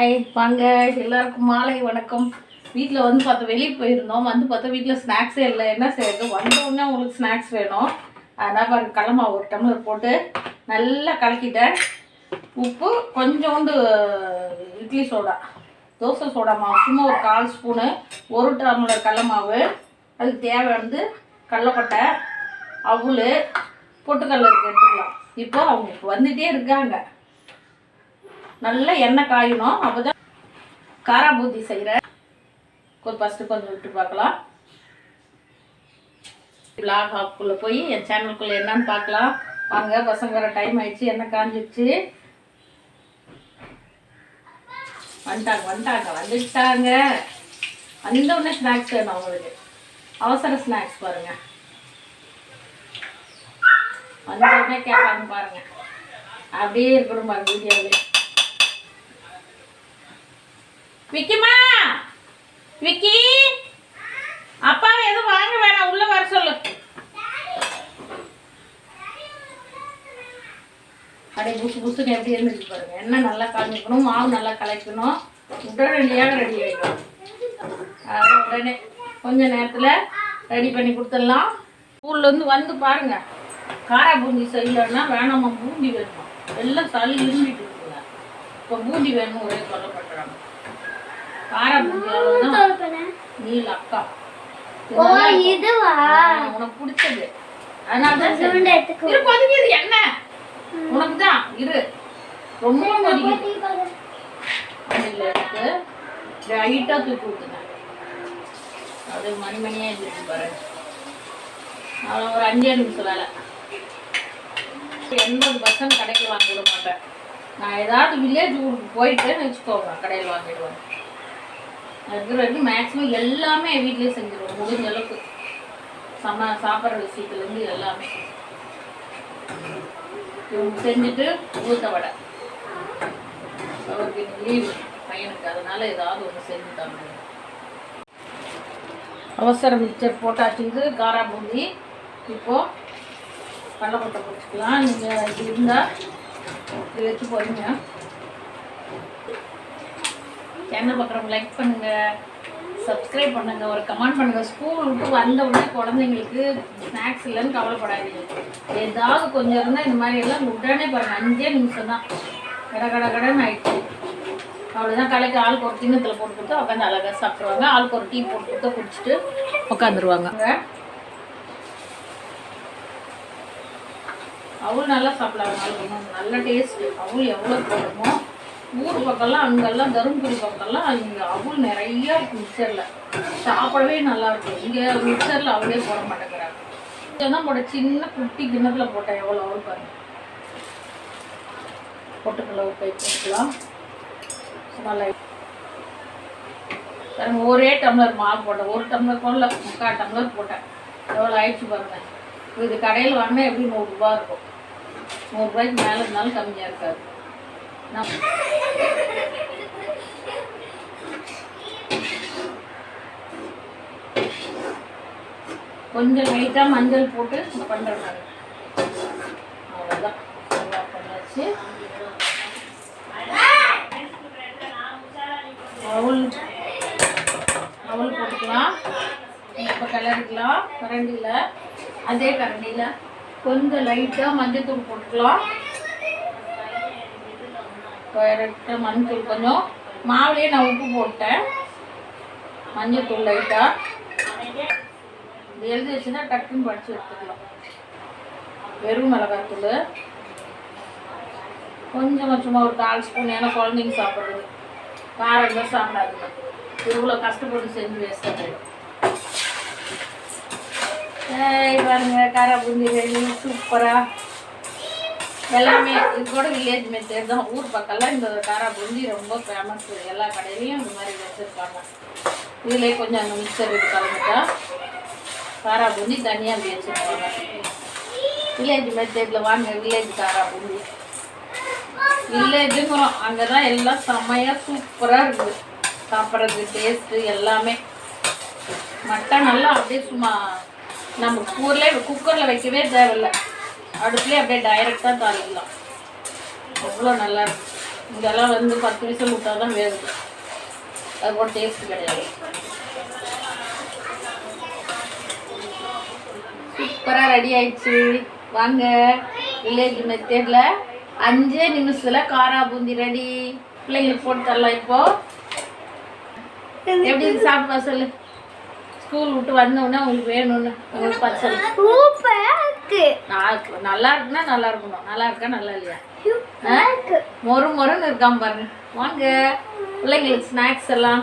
Hi வாங்க எல்லாருக்கும் மாலை வணக்கம். வீட்டில் வந்து பார்த்தா வெளியே போயிருந்தோம். வந்து பார்த்தா வீட்டில் ஸ்நாக்ஸே இல்லை. என்ன செய்யறது? வந்தோடனே உங்களுக்கு ஸ்நாக்ஸ் வேணும். அதனால் பாருங்க கடலமாவு ஒரு டம்ளர் போட்டு நல்லா கலக்கிட்டேன். உப்பு கொஞ்சோண்டு இட்லி சோடா, தோசை சோடா மாவு சும்மா ஒரு 1/4 ஸ்பூனு, ஒரு டம்ளர் கடல மாவு, அதுக்கு தேவை வந்து கடலக்கொட்டை, அவுள், பொட்டுக்கடலை எடுத்துக்கலாம். இப்போ அவங்க வந்துகிட்டே இருக்காங்க. நல்லா எண்ணெய் காயணும். அப்போ தான் காரா பூந்தி செய்கிறேன். ஃபஸ்ட்டு கொஞ்சம் விட்டு பார்க்கலாம். பிளாக் ஹாப்புக்குள்ளே போய் என் சேனலுக்குள்ளே என்னன்னு பார்க்கலாம் வாங்க. பசங்க வர டைம் ஆயிடுச்சு, எண்ணெய் காஞ்சிடுச்சு. வந்துட்டாங்க. வந்த உடனே ஸ்நாக்ஸ் வேணும் அவங்களுக்கு. அவசர ஸ்நாக்ஸ் பாருங்க. வந்த உடனே கேட்பாங்க பாருங்க. அப்படியே இருக்கணும் பாருங்க வீடியோவில். விக்கிமா, விக்கி, அப்பாவை எதுவும் வாங்க வேணாம், உள்ள வர சொல்லு. அப்படியே புசுன்னு எப்படி இருந்துச்சு பாருங்க. எண்ணெய் நல்லா காஞ்சிக்கணும், மாவு நல்லா கலக்கணும். உடனடியாக ரெடி ஆகிடும். உடனே கொஞ்ச நேரத்தில் ரெடி பண்ணி கொடுத்துடலாம். ஸ்கூல்லேருந்து வந்து பாருங்க. காரா பூந்தி செய்யலன்னா வேணாமா, பூந்தி வேணுமா, எல்லாம் சளி இருந்துட்டு இருக்குங்க. இப்போ பூந்தி வேணும் ஒரே சொல்லப்படுறாங்க. காரா பூந்தி அவ்வளோதான். நீல அக்கா உனக்கு பிடிச்சது, அதனாலதான் கொதிக்குது எண்ணெய். உனக்கு தான் இரு, ரொம்ப கொதிக்குது. அதில் எடுத்து லைட்டாக தூக்கி ஊற்றுங்க. அது மணிமணியாக இருந்துச்சு பாருங்க. அவ்வளோ ஒரு 5 நிமிஷம் வேலை. 80% கடைக்கு வாங்க விட மாட்டேன். நான் ஏதாவது வில்லேஜ் ஊருக்கு போயிட்டேன்னு வச்சுக்கோங்க, கடையில் வாங்கிடுவேன். அது வரைக்கும் மேக்ஸிமம் எல்லாமே வீட்லேயே செஞ்சுருவோம் முடிஞ்ச அளவுக்கு. சாப்பிட்ற விஷயத்துலேருந்து எல்லாமே செஞ்சுட்டு ஊற்ற வடை. அவருக்கு லீவு பையனுக்கு, அதனால ஏதாவது ஒன்று செஞ்சு தாங்க. அவசர மிக்சர் போட்டாச்சு. இது காரா பூந்தி. இப்போது கடலக்கொட்டை போட்டுக்கலாம். நீங்கள் இது இருந்தால் இது வச்சு போறீங்க. சேனல் பார்க்குறவங்க லைக் பண்ணுங்கள், சப்ஸ்கிரைப் பண்ணுங்கள், ஒரு கமெண்ட் பண்ணுங்கள். ஸ்கூல் விட்டு வந்த உடனே குழந்தைங்களுக்கு ஸ்நாக்ஸ் இல்லைன்னு கவலைப்படாதீங்க. ஏதாவது கொஞ்சம் இருந்தால் இந்த மாதிரி எல்லாம் உடனே பாருங்கள். 5 நிமிஷம் தான் கடைன்னு ஆயிடுச்சு. அவ்வளோதான். கலைக்கு ஆளுக்கு ஒரு கிண்ணத்தில் போட்டு கொடுத்தா உட்காந்து அழகாக சாப்பிடுவாங்க. ஆளுக்கு ஒரு டீ போட்டு கொடுத்தா குடிச்சிட்டு உட்காந்துருவாங்க. அவுள் நல்லா சாப்பிடாங்க. நல்ல டேஸ்ட்டு. அவுள் எவ்வளோ போடுமோ. ஊர் பக்கம்லாம் அங்கெல்லாம் தருமபுரி பக்கம்லாம் இங்கே அவுள் நிறையா மிக்சரில் சாப்பிடவே நல்லாயிருக்கும். இங்கே மிக்சரில் அவளே போட மாட்டேங்கிறாங்க. தான் போட சின்ன குட்டி கிண்ணத்தில் போட்டேன். எவ்வளோ அவுள் பாருங்க. பொட்டுக்கடலை உப்பை போட்டுக்கலாம். நல்லா பாருங்க. ஒரே டம்ளர் மாவு போட்டேன். 1 டம்ளர் போடல, 3/4 டம்ளர் போட்டேன். எவ்வளோ ஆயிடுச்சு பாருங்க. இது கடையில் வாங்கினா எப்படி 100 ரூபா இருக்கும். 100 ரூபாய்க்கு மேலே இருந்தாலும் கம்மியாக இருக்காது. கொஞ்சம் லைட்டாக மஞ்சள் போட்டு பண்ணுறேன். அவ்வளோதான். பண்ணியாச்சு. அவள் போட்டுக்கலாம். இப்போ கிளறிக்கலாம். கரண்டியில், அதே கரண்டியில் கொஞ்சம் லைட்டாக மஞ்சள் போட்டுக்கலாம். லைட்டாக மஞ்சள் கொஞ்சம் மாவுலேயே நான் உப்பு போட்டேன். மஞ்சள் தூள் லைட்டாக இது எழுதி வச்சுன்னா டக்குன்னு படித்து எடுத்துக்கலாம். வெறும் மிளகாத்தூள் கொஞ்சம் சும்மா ஒரு 1/4 ஸ்பூன். ஏன்னா குழந்தைங்க சாப்பிட்றது காரம் தான் சாப்பிடாதுங்க. இவ்வளோ கஷ்டப்பட்டு செஞ்சு வேஸ்ட்டாக போயிடும். பாருங்க காரா பூந்தி ரெடி. சூப்பராக எல்லாமே. இது கூட வில்லேஜ் மெத்தட் தான். ஊர் பக்கம்லாம் இந்த காரா பூந்தி ரொம்ப ஃபேமஸ். எல்லா கடையிலையும் இந்த மாதிரி வச்சுருக்காங்க. இதுலேயே கொஞ்சம் அந்த மிக்சர் இது கலந்துட்டா காரா பூந்தி தனியாக அப்படி வச்சுருப்பாங்க. வில்லேஜ் மெத்தடில் வாங்க. வில்லேஜ் காரா பூந்தி வில்லேஜுங்கிறோம். அங்கே தான் எல்லாம் செம்மையாக சூப்பராக இருக்குது. சாப்பிட்றது டேஸ்ட்டு எல்லாமே. மட்டன் நல்லா அப்படியே சும்மா நம்ம ஊரில் குக்கரில் வைக்கவே தேவையில்லை. அடுப்புலேயே அப்படியே டைரெக்டாக தாளிக்கலாம். அவ்வளோ நல்லா இருக்கும். இதெல்லாம் வந்து 10 விசில் விட்டால் தான் வேகுது. அது கூட டேஸ்ட் கிடையாது. சூப்பராக ரெடி ஆயிடுச்சு. வாங்க, வில்லேஜ் மெத்தடில் 5 நிமிஷத்தில் காரா பூந்தி ரெடி. பிள்ளைங்களுக்கு போட்டு தரலாம். இப்போ எப்படி சாப்பிட்டு சொல்லு. ஸ்கூல் விட்டு வந்தோடனே உங்களுக்கு வேணும்னு உங்களுக்கு பார்த்து சொல்லு. நல்லா இருக்குன்னா நல்லா இருக்கணும். நல்லா இருக்கா நல்லா இல்லையா? மொறு மொறுன்னு இருக்காம பாருங்க. வாங்க, பிள்ளைங்களுக்கு ஸ்நாக்ஸ் எல்லாம்